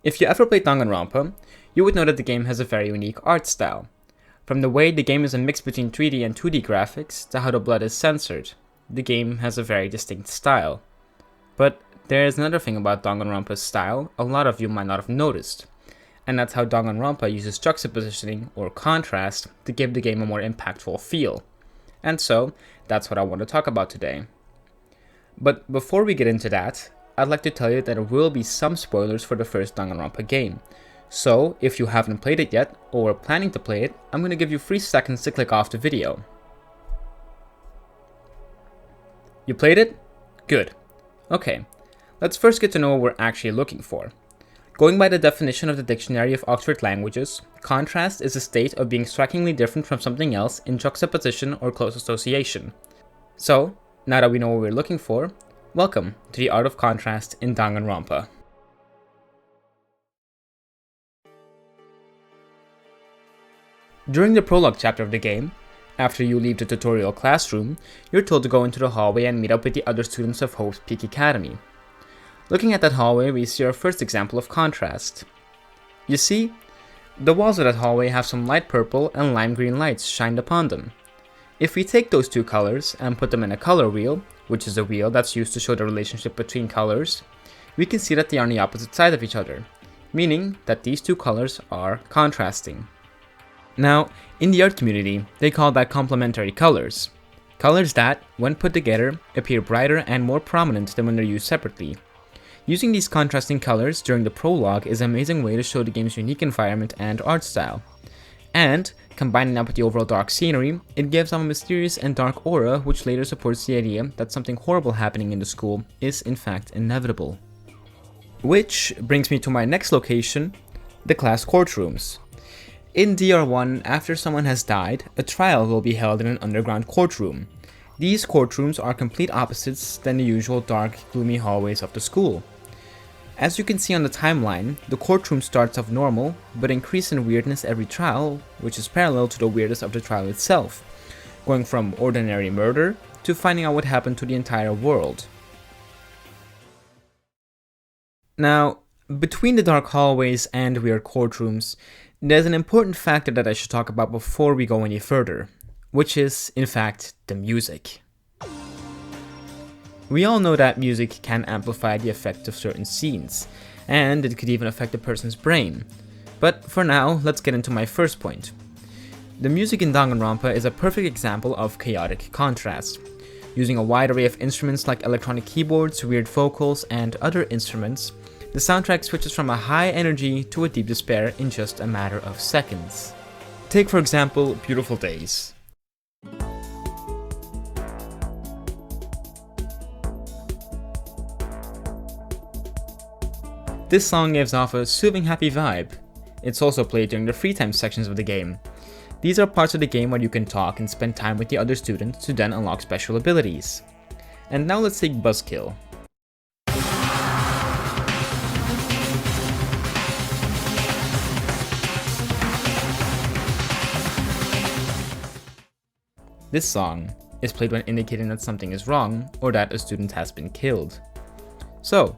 If you ever played Danganronpa, you would know that the game has a very unique art style. From the way the game is a mix between 3D and 2D graphics to how the blood is censored, the game has a very distinct style. But there's another thing about Danganronpa's style a lot of you might not have noticed, and that's how Danganronpa uses juxtapositioning or contrast to give the game a more impactful feel. And so, that's what I want to talk about today. But before we get into that, I'd like to tell you that there will be some spoilers for the first Danganronpa game. So, if you haven't played it yet, or are planning to play it, I'm going to give you 3 seconds to click off the video. You played it? Good. Okay, let's first get to know what we're actually looking for. Going by the definition of the Dictionary of Oxford Languages, contrast is a state of being strikingly different from something else in juxtaposition or close association. So, now that we know what we're looking for, welcome to the art of contrast in Danganronpa. During the prologue chapter of the game, after you leave the tutorial classroom, you're told to go into the hallway and meet up with the other students of Hope's Peak Academy. Looking at that hallway, we see our first example of contrast. You see, the walls of that hallway have some light purple and lime green lights shined upon them. If we take those two colors and put them in a color wheel, which is a wheel that's used to show the relationship between colors, we can see that they are on the opposite side of each other, meaning that these two colors are contrasting. Now, in the art community, they call that complementary colors. Colors that, when put together, appear brighter and more prominent than when they're used separately. Using these contrasting colors during the prologue is an amazing way to show the game's unique environment and art style. And, combining that with the overall dark scenery, it gives off a mysterious and dark aura which later supports the idea that something horrible happening in the school is in fact inevitable. Which brings me to my next location, the class courtrooms. In DR1, after someone has died, a trial will be held in an underground courtroom. These courtrooms are complete opposites than the usual dark, gloomy hallways of the school. As you can see on the timeline, the courtroom starts off normal, but increases in weirdness every trial, which is parallel to the weirdness of the trial itself, going from ordinary murder to finding out what happened to the entire world. Now, between the dark hallways and weird courtrooms, there's an important factor that I should talk about before we go any further, which is, in fact, the music. We all know that music can amplify the effect of certain scenes, and it could even affect a person's brain. But for now, let's get into my first point. The music in Danganronpa is a perfect example of chaotic contrast. Using a wide array of instruments like electronic keyboards, weird vocals, and other instruments, the soundtrack switches from a high energy to a deep despair in just a matter of seconds. Take for example, Beautiful Days. This song gives off a soothing, happy vibe. It's also played during the free time sections of the game. These are parts of the game where you can talk and spend time with the other students to then unlock special abilities. And now let's take Buzzkill. This song is played when indicating that something is wrong or that a student has been killed. So,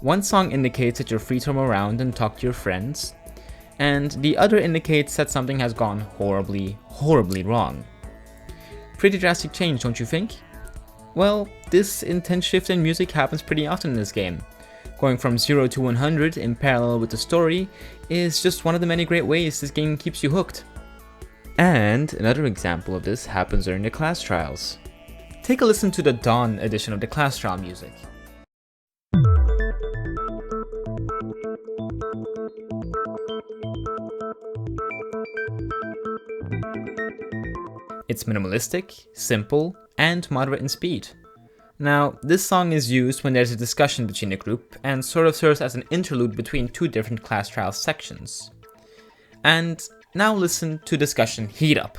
one song indicates that you're free to roam around and talk to your friends, and the other indicates that something has gone horribly, horribly wrong. Pretty drastic change, don't you think? Well, this intense shift in music happens pretty often in this game. Going from 0 to 100 in parallel with the story is just one of the many great ways this game keeps you hooked. And another example of this happens during the class trials. Take a listen to the Dawn edition of the class trial music. It's minimalistic, simple, and moderate in speed. Now, this song is used when there's a discussion between the group and sort of serves as an interlude between two different class trial sections. And now listen to discussion heat up.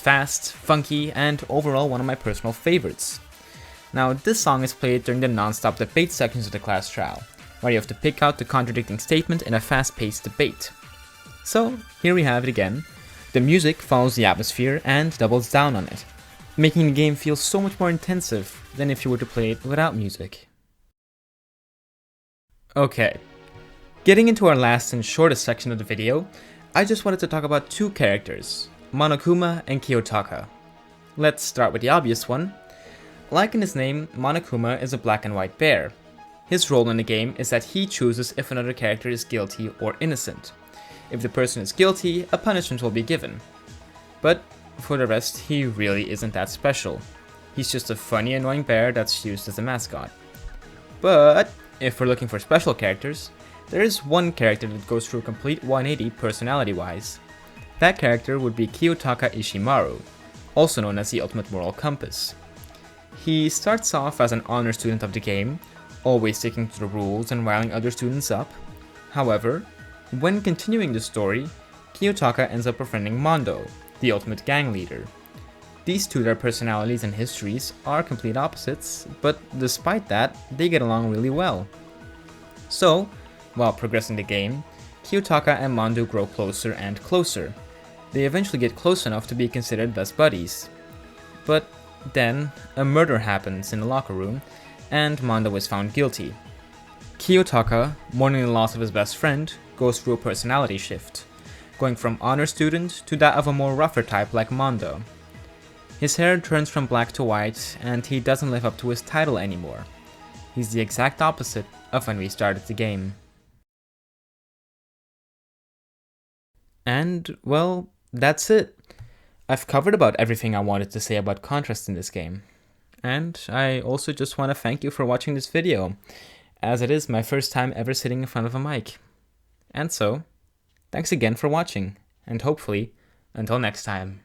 Fast, funky, and overall one of my personal favorites. Now, this song is played during the non-stop debate sections of the class trial, where you have to pick out the contradicting statement in a fast-paced debate. So, here we have it again. The music follows the atmosphere and doubles down on it, making the game feel so much more intensive than if you were to play it without music. Okay, getting into our last and shortest section of the video, I just wanted to talk about two characters, Monokuma and Kiyotaka. Let's start with the obvious one. Like in his name, Monokuma is a black and white bear. His role in the game is that he chooses if another character is guilty or innocent. If the person is guilty, a punishment will be given. But for the rest, he really isn't that special. He's just a funny, annoying bear that's used as a mascot. But if we're looking for special characters, there is one character that goes through a complete 180 personality-wise. That character would be Kiyotaka Ishimaru, also known as the Ultimate Moral Compass. He starts off as an honor student of the game, always sticking to the rules and riling other students up. However, when continuing the story, Kiyotaka ends up befriending Mondo, the ultimate gang leader. These two, their personalities and histories are complete opposites, but despite that, they get along really well. So, while progressing the game, Kiyotaka and Mondo grow closer and closer. They eventually get close enough to be considered best buddies. But then, a murder happens in the locker room, and Mondo is found guilty. Kiyotaka, mourning the loss of his best friend, goes through a personality shift, going from honor student to that of a more rougher type like Mondo. His hair turns from black to white, and he doesn't live up to his title anymore. He's the exact opposite of when we started the game. And, well, that's it. I've covered about everything I wanted to say about contrast in this game. And I also just want to thank you for watching this video, as it is my first time ever sitting in front of a mic. And so, thanks again for watching, and hopefully, until next time.